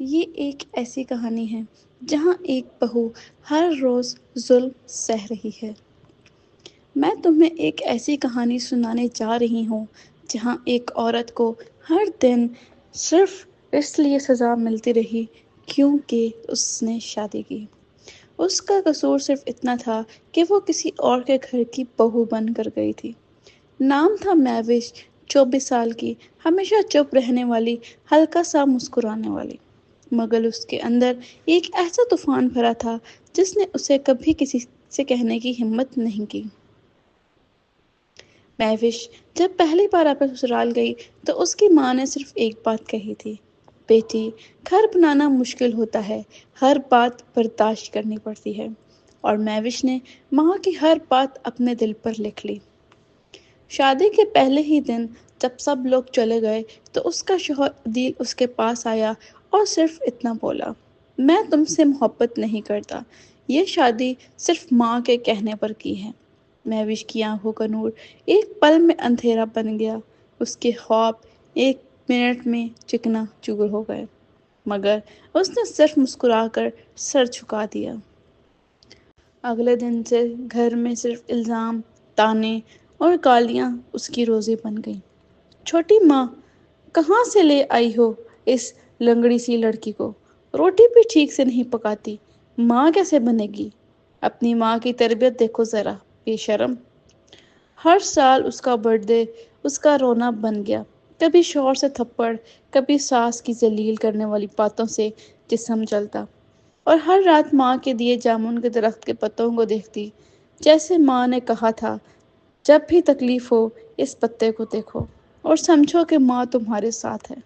یہ ایک ایسی کہانی ہے جہاں ایک بہو ہر روز ظلم سہ رہی ہے۔ میں تمہیں ایک ایسی کہانی سنانے جا رہی ہوں جہاں ایک عورت کو ہر دن صرف اس لیے سزا ملتی رہی کیونکہ اس نے شادی کی۔ اس کا قصور صرف اتنا تھا کہ وہ کسی اور کے گھر کی بہو بن کر گئی تھی۔ نام تھا میوش، 24 سال کی، ہمیشہ چپ رہنے والی، ہلکا سا مسکرانے والی۔ مگر اس کے اندر ایک ایسا طوفان بھرا تھا جس نے اسے کبھی کسی سے کہنے کی ہمت نہیں کی۔ میوش جب پہلی بار اپنے سسرال گئی تو اس کی ماں نے صرف ایک بات کہی تھی، بیٹی، گھر بنانا مشکل ہوتا ہے، ہر بات برداشت کرنی پڑتی ہے۔ اور میوش نے ماں کی ہر بات اپنے دل پر لکھ لی۔ شادی کے پہلے ہی دن جب سب لوگ چلے گئے تو اس کا شوہر عدیل اس کے پاس آیا اور صرف اتنا بولا، میں تم سے محبت نہیں کرتا، یہ شادی صرف ماں کے کہنے پر کی ہے۔ میوش کی آنکھوں کا نور ایک پل میں اندھیرا بن گیا، اس کے خواب ایک منٹ میں چکنا چور ہو گئے، مگر اس نے صرف مسکرا کر سر جھکا دیا۔ اگلے دن سے گھر میں صرف الزام، طعنے اور گالیاں اس کی روزی بن گئیں۔ چھوٹی ماں، کہاں سے لے آئی ہو اس لنگڑی سی لڑکی کو؟ روٹی بھی ٹھیک سے نہیں پکاتی، ماں کیسے بنے گی؟ اپنی ماں کی تربیت دیکھو ذرا، بے شرم۔ ہر سال اس کا برتھ ڈے اس کا رونا بن گیا، کبھی شوہر سے تھپڑ، کبھی ساس کی ذلیل کرنے والی باتوں سے جسم جلتا، اور ہر رات ماں کے دیے جامن کے درخت کے پتوں کو دیکھتی، جیسے ماں نے کہا تھا، جب بھی تکلیف ہو اس پتے کو دیکھو اور سمجھو کہ ماں تمہارے ساتھ ہے۔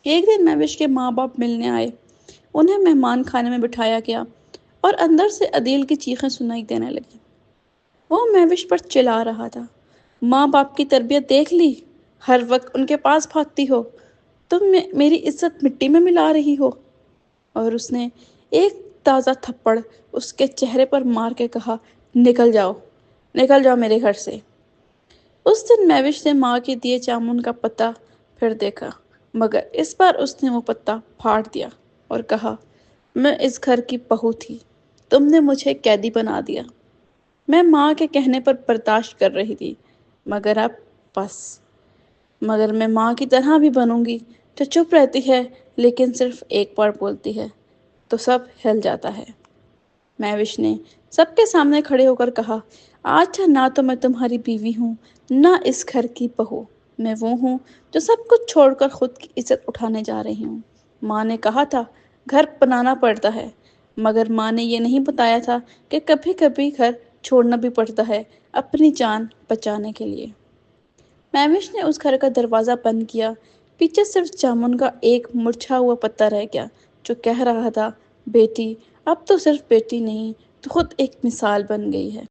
ایک دن میوش کے ماں باپ ملنے آئے، انہیں مہمان خانے میں بٹھایا گیا اور اندر سے عدیل کی چیخیں سنائی دینے لگی۔ وہ میوش پر چلا رہا تھا، ماں باپ کی تربیت دیکھ لی، ہر وقت ان کے پاس بھاگتی ہو، تم میری عزت مٹی میں ملا رہی ہو۔ اور اس نے ایک تازہ تھپڑ اس کے چہرے پر مار کے کہا، نکل جاؤ، نکل جاؤ میرے گھر سے۔ اس دن میوش نے ماں کے دیے جامن کا پتا پھر دیکھا، مگر اس بار اس نے وہ پتا پھاڑ دیا اور کہا، میں اس گھر کی بہو تھی، تم نے مجھے قیدی بنا دیا۔ میں ماں کے کہنے پر برداشت کر رہی تھی، مگر اب بس۔ مگر میں ماں کی طرح بھی بنوں گی، جو چپ رہتی ہے لیکن صرف ایک بار بولتی ہے تو سب ہل جاتا ہے۔ میوش نے سب کے سامنے کھڑے ہو کر کہا، آج نہ تو میں تمہاری بیوی ہوں، نہ اس گھر کی بہو، میں وہ ہوں جو سب کچھ چھوڑ کر خود کی عزت اٹھانے جا رہی ہوں۔ ماں نے کہا تھا، گھر بنانا پڑتا ہے، مگر ماں نے یہ نہیں بتایا تھا کہ کبھی کبھی گھر چھوڑنا بھی پڑتا ہے اپنی جان بچانے کے لیے۔ میوش نے اس گھر کا دروازہ بند کیا، پیچھے صرف جامن کا ایک مرجھا ہوا پتا رہ گیا جو کہہ رہا تھا، بیٹی، اب تو صرف بیٹی نہیں، تو خود ایک مثال بن گئی ہے۔